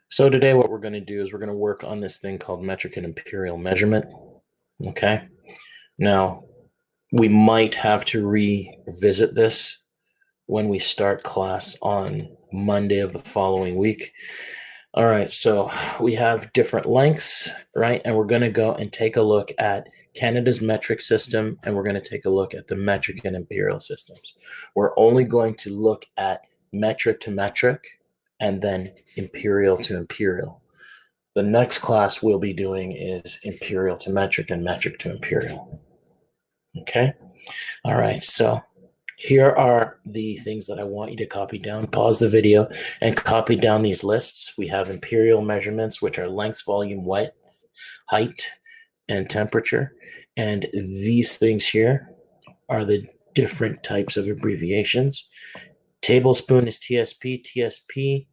So today what we're going to do is we're going to work on this thing called metric and imperial measurement. Okay. Now, we might have to revisit this when we start class on Monday of the following week. All right, so we have different lengths, right? And we're going to go and take a look at Canada's metric system, and we're going to take a look at the metric and imperial systems. We're only going to look at metric to metric and then imperial to imperial. The next class we'll be doing is imperial to metric and metric to imperial. Okay? All right, so here are the things that I want you to copy down. Pause the video and copy down these lists. We have imperial measurements, which are length, volume, width, height, and temperature. And these things here are the different types of abbreviations. Tablespoon is TSP,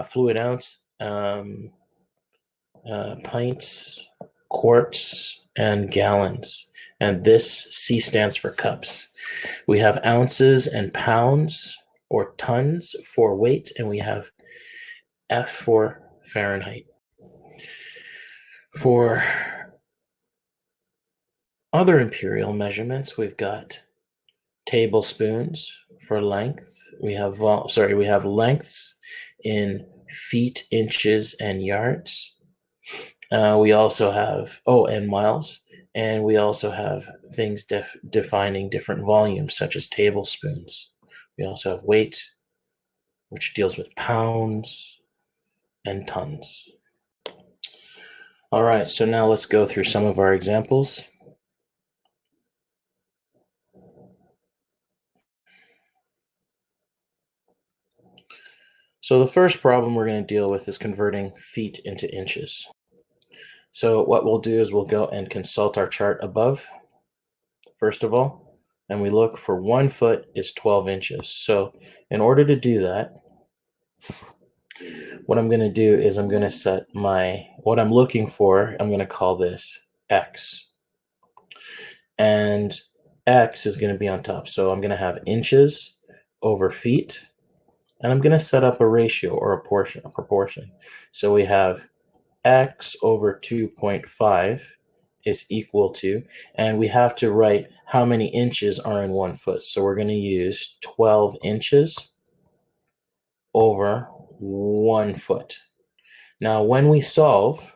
fluid ounce, pints, quarts, and gallons. And this C stands for cups. We have ounces and pounds or tons for weight, and we have F for Fahrenheit. For other imperial measurements, we've got tablespoons for length. We have lengths in feet, inches, and yards. We also have and miles, and we also have things defining different volumes, such as tablespoons. We also have weight, which deals with pounds and tons. All right, so now let's go through some of our examples. So the first problem we're going to deal with is converting feet into inches. So what we'll do is we'll go and consult our chart above, first of all, and we look for 1 foot is 12 inches. So in order to do that, what I'm going to do is I'm going to set what I'm looking for, I'm going to call this X. And X is going to be on top. So I'm going to have inches over feet, and I'm going to set up a ratio or a proportion. So we have X over 2.5 is equal to, and we have to write how many inches are in 1 foot. So we're going to use 12 inches over 1 foot. Now, when we solve,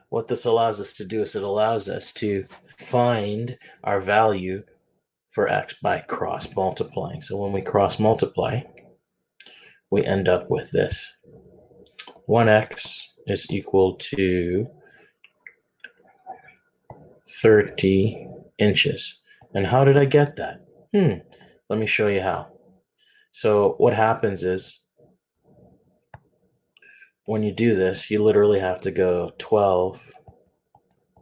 what this allows us to do is it allows us to find our value for X by cross multiplying. So when we cross multiply, we end up with this. 1x is equal to 30 inches. And how did I get that? Let me show you how. So what happens is when you do this, you literally have to go 12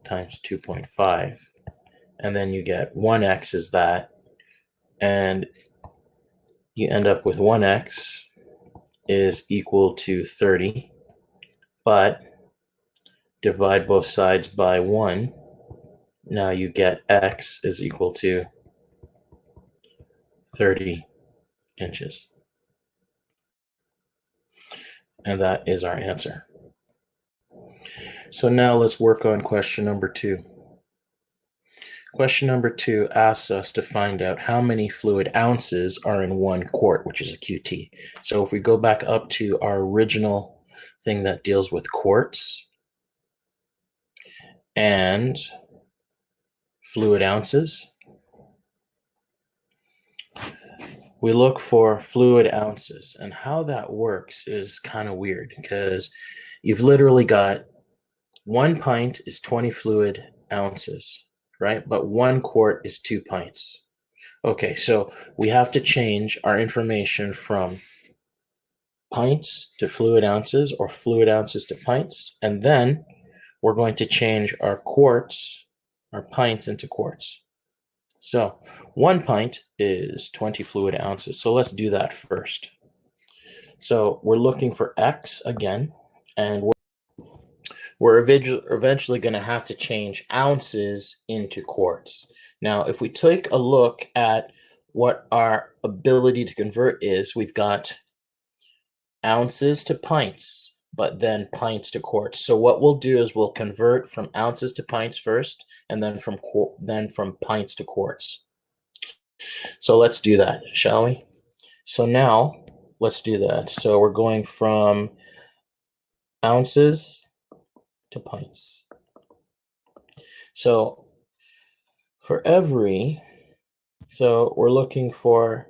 times 2.5, and then you get 1x is that, and you end up with 1x is equal to 30, but divide both sides by 1. Now you get x is equal to 30 inches. And that is our answer. So now let's work on question number 2. Question number 2 asks us to find out how many fluid ounces are in 1 quart, which is a QT. So if we go back up to our original thing that deals with quarts and fluid ounces, we look for fluid ounces. And how that works is kind of weird because you've literally got 1 pint is 20 fluid ounces, right? But 1 quart is 2 pints. Okay, so we have to change our information from pints to fluid ounces or fluid ounces to pints. And then we're going to change our quarts, our pints into quarts. So 1 pint is 20 fluid ounces. So let's do that first. So we're looking for X again, and we're eventually going to have to change ounces into quarts. Now, if we take a look at what our ability to convert is, we've got ounces to pints, but then pints to quarts. So what we'll do is we'll convert from ounces to pints first, and then from pints to quarts. So let's do that, shall we? So now let's do that. So we're going from ounces to pints. So so we're looking for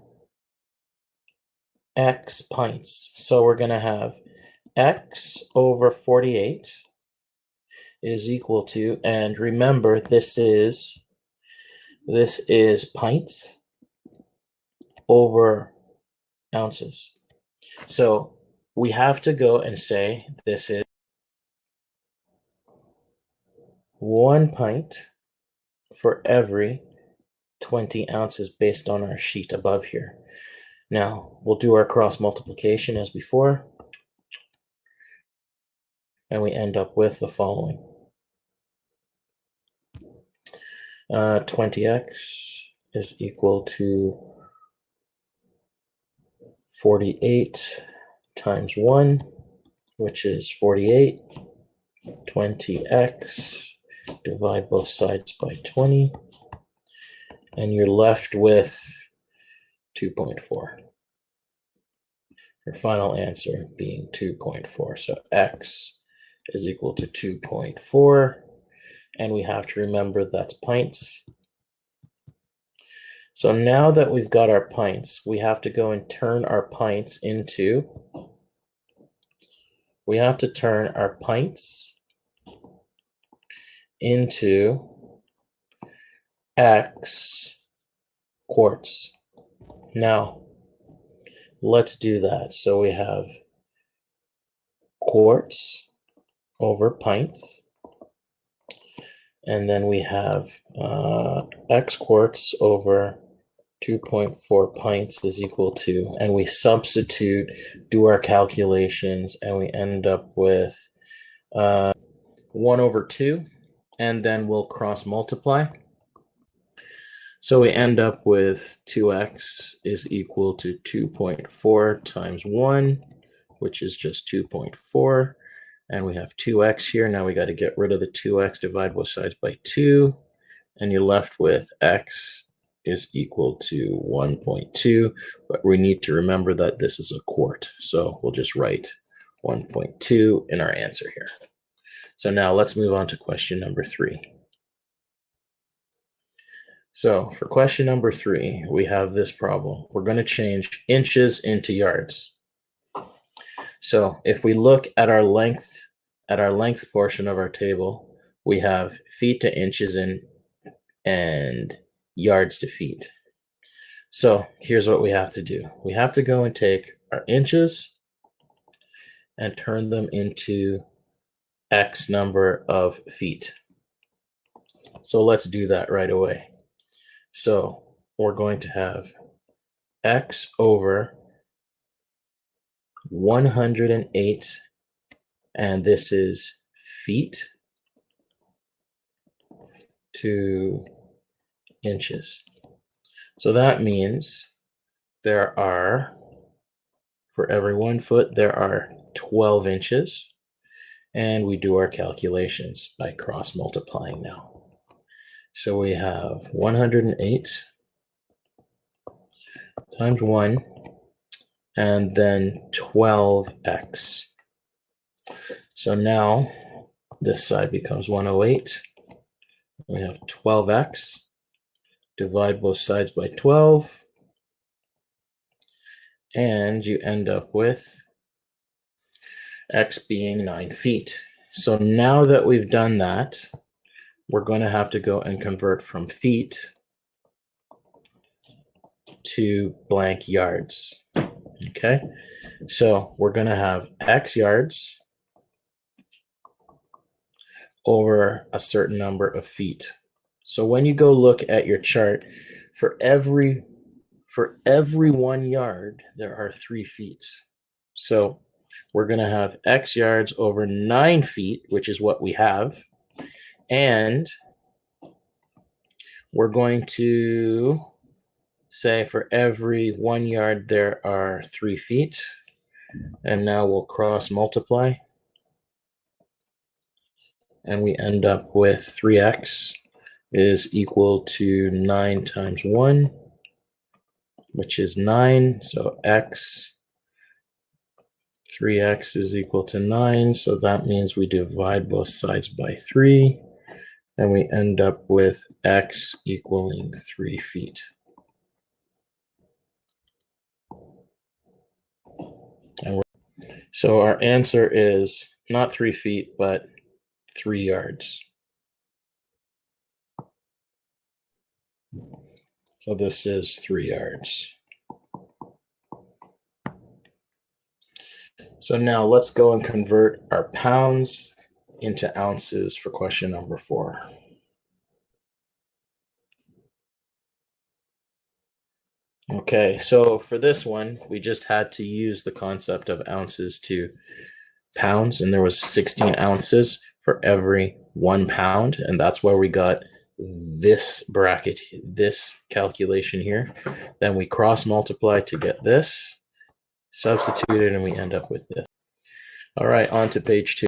X pints. So we're going to have X over 48 is equal to, and remember, this is pints over ounces. So we have to go and say this is 1 pint for every 20 ounces based on our sheet above here. Now we'll do our cross multiplication as before, and we end up with the following. 20x is equal to 48 times 1, which is 48. 20x, divide both sides by 20, and you're left with 2.4. Your final answer being 2.4. So x is equal to 2.4, and we have to remember that's pints. So now that we've got our pints, we have to go and turn our pints into, X quarts. Now, let's do that. So we have quarts over pints, and then we have X quarts over 2.4 pints is equal to, and we substitute, do our calculations, and we end up with 1 over 2, and then we'll cross multiply. So we end up with 2x is equal to 2.4 times 1, which is just 2.4. And we have 2x here. Now we got to get rid of the 2x, divide both sides by 2. And you're left with x is equal to 1.2. But we need to remember that this is a quart. So we'll just write 1.2 in our answer here. So now let's move on to question number 3. So for question number 3, we have this problem. We're going to change inches into yards. So if we look at our length portion of our table, we have feet to inches and yards to feet. So here's what we have to do. We have to go and take our inches and turn them into X number of feet. So let's do that right away. So we're going to have X over 108, and this is feet to inches. So that means there are, for every 1 foot, there are 12 inches, and we do our calculations by cross multiplying now. So we have 108 times 1, and then 12x. So now this side becomes 108. We have 12x. Divide both sides by 12. And you end up with x being 9 feet. So now that we've done that, we're going to have to go and convert from feet to blank yards. Okay, so we're going to have X yards over a certain number of feet. So when you go look at your chart, for every 1 yard, there are 3 feet. So we're going to have X yards over 9 feet, which is what we have. And we're going to say for every 1 yard, there are 3 feet. And now we'll cross multiply. And we end up with 3x is equal to 9 times 1, which is 9. So 3x is equal to 9. So that means we divide both sides by 3. And we end up with x equaling 3 feet. So our answer is not 3 feet, but 3 yards. So this is 3 yards. So now let's go and convert our pounds into ounces for question number 4. Okay, so for this one, we just had to use the concept of ounces to pounds, and there was 16 ounces for every 1 pound, and that's where we got this bracket, this calculation here. Then we cross multiply to get this, substitute it, and we end up with this. All right, on to page 2.